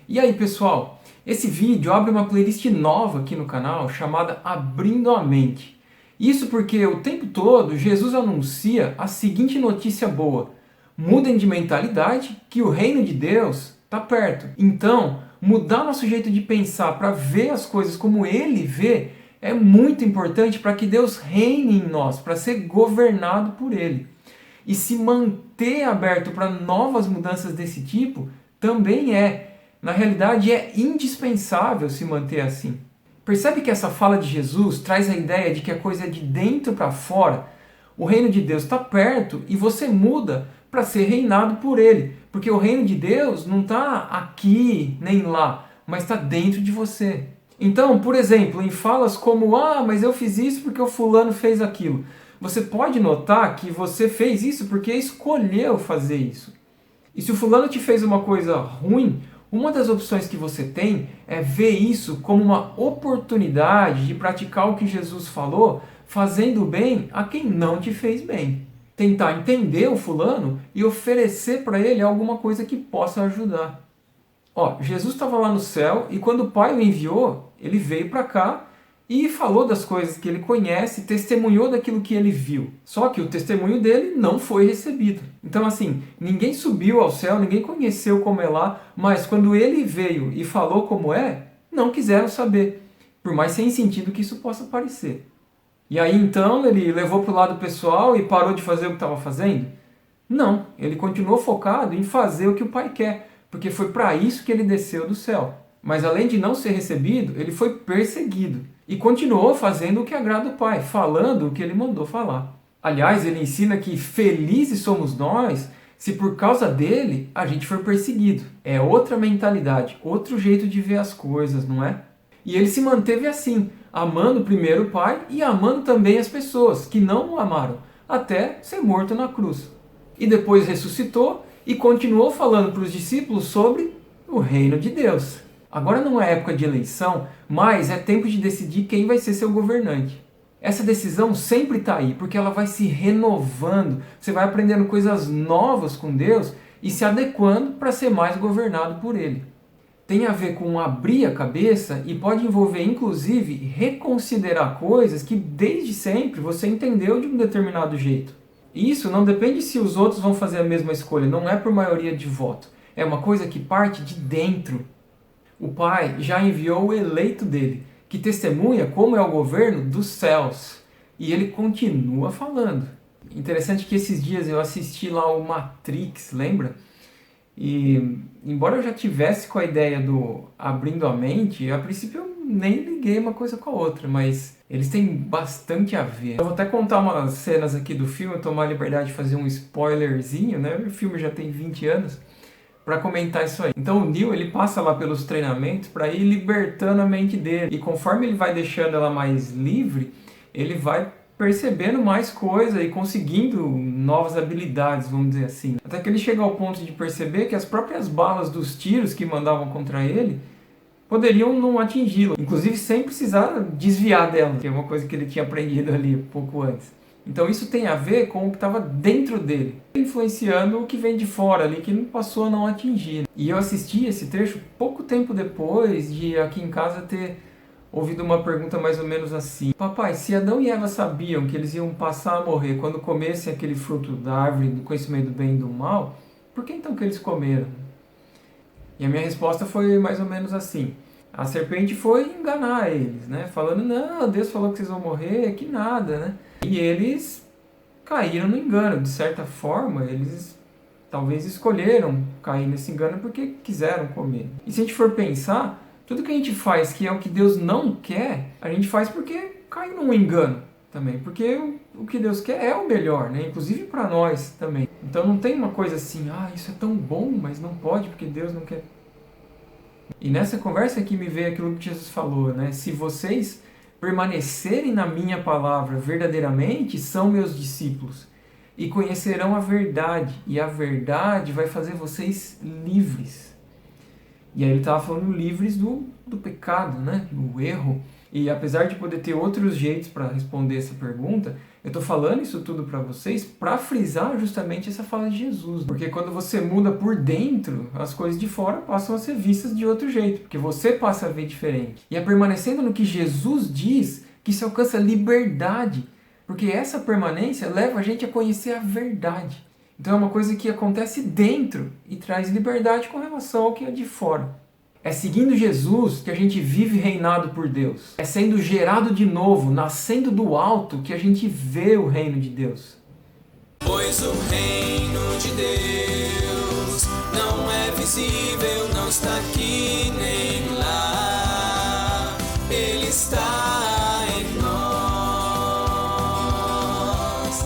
E aí pessoal, esse vídeo abre uma playlist nova aqui no canal chamada Abrindo a Mente. Isso porque o tempo todo Jesus anuncia a seguinte notícia boa: mudem de mentalidade que o reino de Deus está perto. Então, mudar nosso jeito de pensar para ver as coisas como Ele vê é muito importante para que Deus reine em nós, para ser governado por Ele. E se manter aberto para novas mudanças desse tipo também é. Na realidade, é indispensável se manter assim. Percebe que essa fala de Jesus traz a ideia de que a coisa é de dentro para fora? O reino de Deus está perto e você muda para ser reinado por Ele. Porque o reino de Deus não está aqui nem lá, mas está dentro de você. Então, por exemplo, em falas como mas eu fiz isso porque o fulano fez aquilo. Você pode notar que você fez isso porque escolheu fazer isso. E se o fulano te fez uma coisa ruim, uma das opções que você tem é ver isso como uma oportunidade de praticar o que Jesus falou, fazendo bem a quem não te fez bem. Tentar entender o fulano e oferecer para ele alguma coisa que possa ajudar. Jesus estava lá no céu e quando o Pai o enviou, ele veio para cá e falou das coisas que ele conhece, testemunhou daquilo que ele viu. Só que o testemunho dele não foi recebido. Então assim, ninguém subiu ao céu, ninguém conheceu como é lá, mas quando ele veio e falou como é, não quiseram saber. Por mais sem sentido que isso possa parecer. E aí então ele levou para o lado pessoal e parou de fazer o que estava fazendo? Não, ele continuou focado em fazer o que o Pai quer, porque foi para isso que ele desceu do céu. Mas além de não ser recebido, ele foi perseguido. E continuou fazendo o que agrada o Pai, falando o que ele mandou falar. Aliás, ele ensina que felizes somos nós se por causa dele a gente for perseguido. É outra mentalidade, outro jeito de ver as coisas, não é? E ele se manteve assim, amando primeiro o Pai e amando também as pessoas que não o amaram, até ser morto na cruz. E depois ressuscitou e continuou falando para os discípulos sobre o reino de Deus. Agora não é época de eleição, mas é tempo de decidir quem vai ser seu governante. Essa decisão sempre está aí, porque ela vai se renovando. Você vai aprendendo coisas novas com Deus e se adequando para ser mais governado por Ele. Tem a ver com abrir a cabeça e pode envolver, inclusive, reconsiderar coisas que desde sempre você entendeu de um determinado jeito. E isso não depende se os outros vão fazer a mesma escolha, não é por maioria de voto. É uma coisa que parte de dentro. O Pai já enviou o eleito dele, que testemunha como é o governo dos céus. E ele continua falando. Interessante que esses dias eu assisti lá o Matrix, lembra? E embora eu já tivesse com a ideia do abrindo a mente, a princípio eu nem liguei uma coisa com a outra, mas eles têm bastante a ver. Eu vou até contar umas cenas aqui do filme, tomar a liberdade de fazer um spoilerzinho, né? O filme já tem 20 anos. Para comentar isso aí. Então o Neo ele passa lá pelos treinamentos para ir libertando a mente dele. E conforme ele vai deixando ela mais livre, ele vai percebendo mais coisa e conseguindo novas habilidades, vamos dizer assim. Até que ele chega ao ponto de perceber que as próprias balas dos tiros que mandavam contra ele poderiam não atingi-lo. Inclusive sem precisar desviar dela, que é uma coisa que ele tinha aprendido ali pouco antes. Então isso tem a ver com o que estava dentro dele, influenciando o que vem de fora ali, que passou a não atingir. E eu assisti esse trecho pouco tempo depois de aqui em casa ter ouvido uma pergunta mais ou menos assim: papai, se Adão e Eva sabiam que eles iam passar a morrer quando comessem aquele fruto da árvore do conhecimento do bem e do mal, por que então que eles comeram? E a minha resposta foi mais ou menos assim: a serpente foi enganar eles, né? Falando, não, Deus falou que vocês vão morrer, que nada, né? E eles caíram no engano. De certa forma, eles talvez escolheram cair nesse engano porque quiseram comer. E se a gente for pensar, tudo que a gente faz que é o que Deus não quer, a gente faz porque caiu num engano também. Porque o que Deus quer é o melhor, né? Inclusive para nós também. Então não tem uma coisa assim, isso é tão bom, mas não pode porque Deus não quer. E nessa conversa aqui me veio aquilo que Jesus falou, né? Se vocês permanecerem na minha palavra verdadeiramente, são meus discípulos e conhecerão a verdade, e a verdade vai fazer vocês livres. E aí ele estava falando livres do pecado, né? Do erro. E apesar de poder ter outros jeitos para responder essa pergunta, eu estou falando isso tudo para vocês para frisar justamente essa fala de Jesus. Porque quando você muda por dentro, as coisas de fora passam a ser vistas de outro jeito, porque você passa a ver diferente. E é permanecendo no que Jesus diz que se alcança liberdade, porque essa permanência leva a gente a conhecer a verdade. Então é uma coisa que acontece dentro e traz liberdade com relação ao que é de fora. É seguindo Jesus que a gente vive reinado por Deus. É sendo gerado de novo, nascendo do alto, que a gente vê o reino de Deus. Pois o reino de Deus não é visível, não está aqui nem lá.